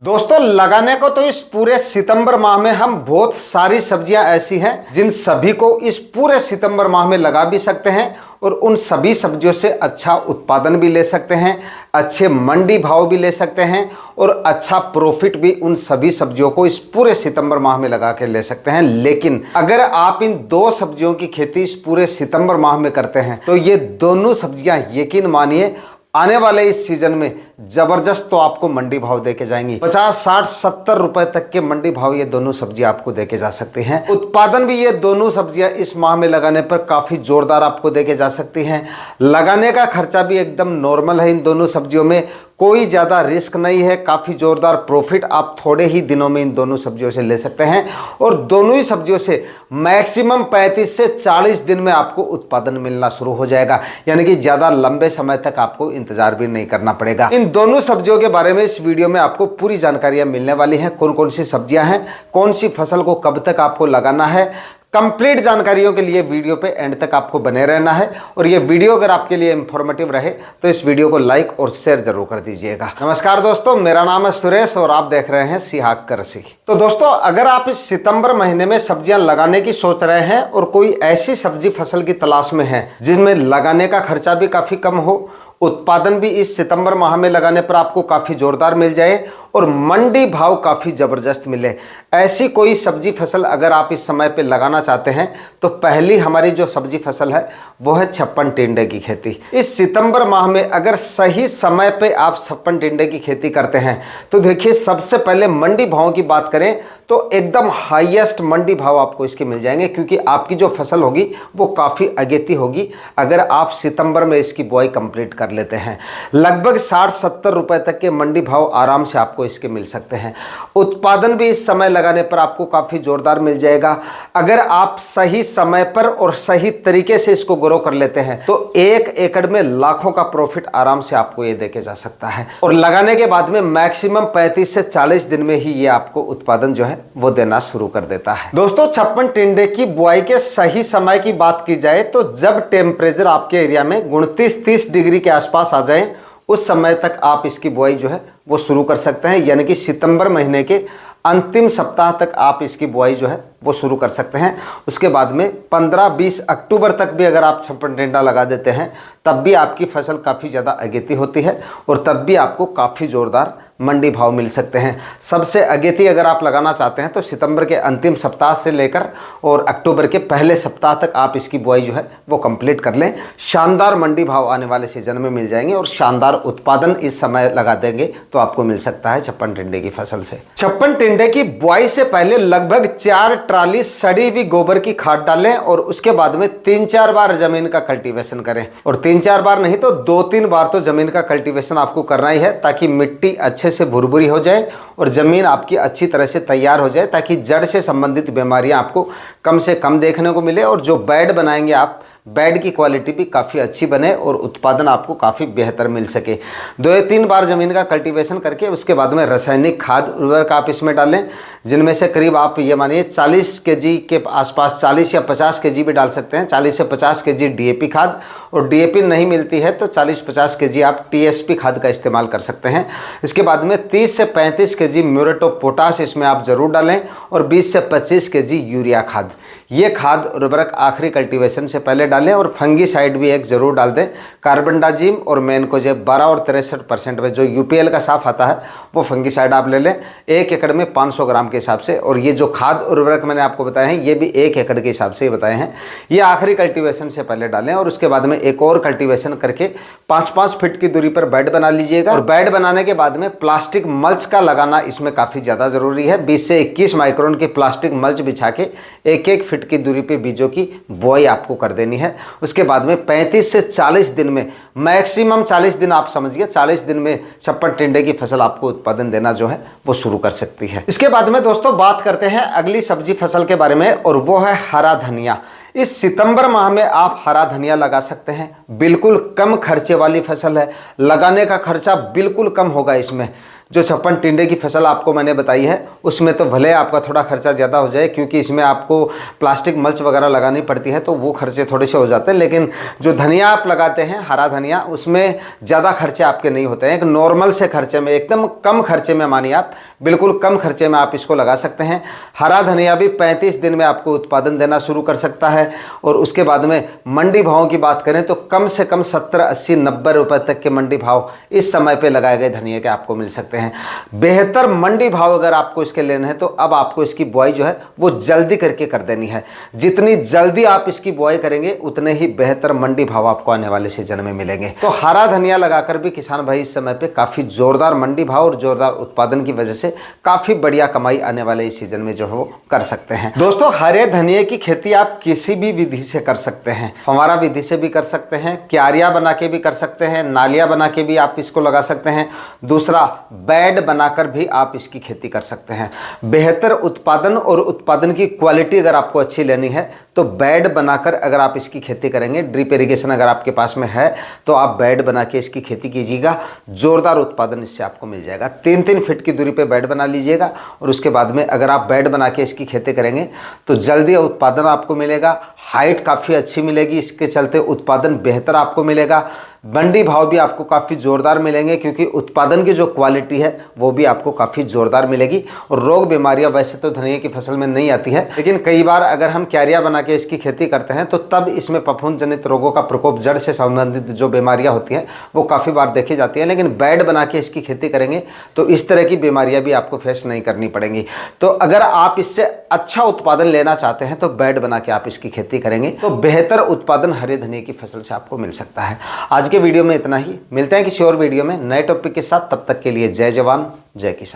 दोस्तों लगाने को तो इस पूरे सितंबर माह में हम बहुत सारी सब्जियां ऐसी हैं जिन सभी को इस पूरे सितंबर माह में लगा भी सकते हैं और उन सभी सब्जियों से अच्छा उत्पादन भी ले सकते हैं, अच्छे मंडी भाव भी ले सकते हैं और अच्छा प्रॉफिट भी उन सभी सब्जियों को इस पूरे सितंबर माह में लगा के ले सकते हैं। लेकिन अगर आप इन दो सब्जियों की खेती इस पूरे सितंबर माह में करते हैं तो ये दोनों सब्जियां यकीन मानिए आने वाले इस सीजन में जबरदस्त तो आपको मंडी भाव देके जाएंगी। 50, 60, 70 रुपए तक के मंडी भाव ये दोनों सब्जियां आपको देके जा सकती हैं। उत्पादन भी ये दोनों सब्जियां इस माह में लगाने पर काफी जोरदार आपको देके जा सकती हैं। लगाने का खर्चा भी एकदम नॉर्मल है। इन दोनों सब्जियों में कोई ज़्यादा रिस्क नहीं है। काफ़ी ज़ोरदार प्रॉफिट आप थोड़े ही दिनों में इन दोनों सब्जियों से ले सकते हैं और दोनों ही सब्जियों से मैक्सिमम 35 से 40 दिन में आपको उत्पादन मिलना शुरू हो जाएगा, यानी कि ज़्यादा लंबे समय तक आपको इंतजार भी नहीं करना पड़ेगा। इन दोनों सब्जियों के बारे में इस वीडियो में आपको पूरी जानकारियां मिलने वाली हैं। कौन कौन सी सब्जियां हैं, कौन सी फसल को कब तक आपको लगाना है, कंप्लीट जानकारियों के लिए वीडियो पे एंड तक आपको बने रहना है। और ये वीडियो अगर आपके लिए इंफॉर्मेटिव रहे तो इस वीडियो को लाइक और शेयर जरूर कर दीजिएगा। नमस्कार दोस्तों, मेरा नाम है सुरेश और आप देख रहे हैं सिहाग कृषि। तो दोस्तों, अगर आप इस सितंबर महीने में सब्जियां लगाने की सोच रहे हैं और कोई ऐसी सब्जी फसल की तलाश में है जिसमें लगाने का खर्चा भी काफी कम हो, उत्पादन भी इस सितंबर माह में लगाने पर आपको काफ़ी जोरदार मिल जाए और मंडी भाव काफ़ी ज़बरदस्त मिले, ऐसी कोई सब्जी फसल अगर आप इस समय पे लगाना चाहते हैं तो पहली हमारी जो सब्जी फसल है वो है छप्पन टिंडे की खेती। इस सितंबर माह में अगर सही समय पे आप छप्पन टिंडे की खेती करते हैं तो देखिए, सबसे पहले मंडी भाव की बात करें तो एकदम हाईएस्ट मंडी भाव आपको इसके मिल जाएंगे, क्योंकि आपकी जो फसल होगी वो काफ़ी अगेती होगी अगर आप सितंबर में इसकी बुआई कंप्लीट कर लेते हैं। लगभग 60-70 रुपए तक के मंडी भाव आराम से आपको इसके मिल सकते हैं। उत्पादन भी इस समय लगाने पर आपको काफ़ी जोरदार मिल जाएगा। अगर आप सही समय पर और सही तरीके से इसको ग्रो कर लेते हैं तो 1 एकड़ में लाखों का प्रॉफिट आराम से आपको ये देके जा सकता है और लगाने के बाद में मैक्सिमम 35 से 40 दिन में ही ये आपको उत्पादन जो है वो देना शुरू कर देता है। दोस्तों, छप्पन टिंडे की बुआई के सही समय की बात की जाए तो जब टेम्परेचर आपके एरिया में 29-30 डिग्री के आसपास आ जाए उस समय तक आप इसकी बुआई जो है वो शुरू कर सकते हैं, यानी कि सितंबर महीने के अंतिम सप्ताह तक आप इसकी बुआई जो है वो शुरू कर सकते हैं। उसके बाद में 15-20 अक्टूबर तक भी अगर आप छप्पन टिंडा लगा देते हैं तब भी आपकी फसल काफ़ी ज़्यादा अगेती होती है और तब भी आपको काफ़ी ज़ोरदार मंडी भाव मिल सकते हैं। सबसे अगेती अगर आप लगाना चाहते हैं तो सितंबर के अंतिम सप्ताह से लेकर और अक्टूबर के पहले सप्ताह तक आप इसकी बुआई जो है वो कंप्लीट कर लें। शानदार मंडी भाव आने वाले सीजन में मिल जाएंगे और शानदार उत्पादन इस समय लगा देंगे तो आपको मिल सकता है छप्पन टिंडे की फसल से। छप्पन टिंडे की बुआई से पहले लगभग 4 ट्राली सड़ी हुई गोबर की खाद डालें और उसके बाद में 3-4 बार जमीन का कल्टीवेशन करें। और 3-4 बार नहीं तो 2-3 बार तो जमीन का कल्टीवेशन आपको करना ही है, ताकि मिट्टी अच्छे से भुरभुरी हो जाए और ज़मीन आपकी अच्छी तरह से तैयार हो जाए, ताकि जड़ से संबंधित बीमारियां आपको कम से कम देखने को मिले और जो बेड बनाएंगे आप, बेड की क्वालिटी भी काफ़ी अच्छी बने और उत्पादन आपको काफ़ी बेहतर मिल सके। 2-3 बार ज़मीन का कल्टीवेशन करके उसके बाद में रासायनिक खाद उर्वरक आप इसमें डालें, जिनमें से करीब आप ये मानिए 40 केजी के आसपास, 40 या 50 केजी भी डाल सकते हैं। 40 से 50 केजी डीएपी खाद, और डीएपी नहीं मिलती है तो 40-50 केजी आप टीएसपी खाद का इस्तेमाल कर सकते हैं। इसके बाद में 30 से 35 केजी म्यूरेट ऑफ पोटाश इसमें आप ज़रूर डालें और 20 से 25 केजी यूरिया खाद। ये खाद उर्वरक आखिरी कल्टीवेशन से पहले डालें और फंगीसाइड भी एक ज़रूर डाल दें। कार्बनडाजिम और मैनकोजेब 12 और 63% में जो यूपीएल का साफ आता है वो फंगीसाइड आप ले लें 1 एकड़ में 500 ग्राम के हिसाब से। और ये जो खाद उर्वरक मैंने आपको बताए हैं ये भी 1 एकड़ के हिसाब से ही बताए हैं। ये आखिरी कल्टीवेशन से पहले डालें और उसके बाद में एक और कल्टीवेशन करके 5-5 फीट की दूरी पर बेड बना लीजिएगा। और बेड बनाने के बाद में प्लास्टिक मल्च का लगाना इसमें काफ़ी ज़्यादा ज़रूरी है। 20 से 21 माइक्रोन की प्लास्टिक मल्च बिछा के 1-1 फीट की दूरी पे बीजों की बुआई आपको कर देनी है। उसके बाद में 35 से 40 दिन में, मैक्सिमम 40 दिन आप समझिए, 40 दिन में छप्पन टिंडे की फसल आपको उत्पादन देना जो है वो शुरू कर सकती है। इसके बाद में दोस्तों बात करते हैं अगली सब्जी फसल के बारे में और वो है हरा धनिया। इस सितंबर माह में आप हरा धनिया लगा सकते हैं। बिल्कुल कम खर्चे वाली फसल है, लगाने का खर्चा बिल्कुल कम होगा इसमें। जो 56 टिंडे की फसल आपको मैंने बताई है उसमें तो भले आपका थोड़ा खर्चा ज़्यादा हो जाए, क्योंकि इसमें आपको प्लास्टिक मल्च वगैरह लगानी पड़ती है, तो वो खर्चे थोड़े से हो जाते हैं। लेकिन जो धनिया आप लगाते हैं, हरा धनिया, उसमें ज़्यादा खर्चे आपके नहीं होते हैं। एक नॉर्मल से खर्चे में, एकदम कम खर्चे में, मानिए आप बिल्कुल कम खर्चे में आप इसको लगा सकते हैं। हरा धनिया भी 35 दिन में आपको उत्पादन देना शुरू कर सकता है। और उसके बाद में मंडी भावों की बात करें तो कम से कम 70, 80, 90 रुपए तक के मंडी भाव इस समय पे लगाए गए धनिया के आपको मिल सकते हैं। बेहतर मंडी भाव अगर आपको इसके लेने हैं तो अब आपको इसकी बुआई जो है वो जल्दी करके कर देनी है। जितनी जल्दी आप इसकी बुआई करेंगे उतने ही बेहतर मंडी भाव आपको आने वाले सीजन में मिलेंगे। तो हरा धनिया लगाकर भी किसान भाई इस समय पे काफी जोरदार मंडी भाव और जोरदार उत्पादन की वजह से काफी बढ़िया कमाई आने वाले इस सीजन में जो है वो कर सकते हैं। दोस्तों, हरे धनिये की खेती आप किसी भी विधि से कर सकते हैं। फव्वारा विधि से भी कर सकते हैं, क्यारियां बना के भी कर सकते हैं, नालियां बना के भी आप इसको लगा सकते हैं। दूसरा, बेड बनाकर भी आप इसकी खेती कर सकते हैं। बेहतर उत्पादन और उत्पादन की क्वालिटी अगर आपको अच्छी लेनी है तो बेड बनाकर अगर आप इसकी खेती करेंगे, ड्रिप इरिगेशन अगर आपके पास में है तो आप बेड बना के इसकी खेती कीजिएगा। जोरदार उत्पादन इससे आपको मिल जाएगा। 3-3 फीट की दूरी पे बेड बना लीजिएगा और उसके बाद में अगर आप बेड बना के इसकी खेती करेंगे तो जल्दी उत्पादन आपको मिलेगा। हाइट काफ़ी अच्छी मिलेगी, इसके चलते उत्पादन बेहतर आपको मिलेगा। मंडी भाव भी आपको काफ़ी ज़ोरदार मिलेंगे, क्योंकि उत्पादन की जो क्वालिटी है वो भी आपको काफ़ी ज़ोरदार मिलेगी। और रोग बीमारियां वैसे तो धनिया की फसल में नहीं आती है, लेकिन कई बार अगर हम क्यारियां बना के इसकी खेती करते हैं तो तब इसमें फफूंद जनित रोगों का प्रकोप, जड़ से संबंधित जो बीमारियां होती हैं वो काफ़ी बार देखी जाती हैं। लेकिन बेड बना के इसकी खेती करेंगे तो इस तरह की बीमारियाँ भी आपको फेस नहीं करनी पड़ेंगी। तो अगर आप इससे अच्छा उत्पादन लेना चाहते हैं तो बेड बना के आप इसकी खेती करेंगे तो बेहतर उत्पादन हरे धनिये की फसल से आपको मिल सकता है। आज के वीडियो में इतना ही। मिलते हैं किसी और वीडियो में नए टॉपिक के साथ। तब तक के लिए जय जवान जय किसान।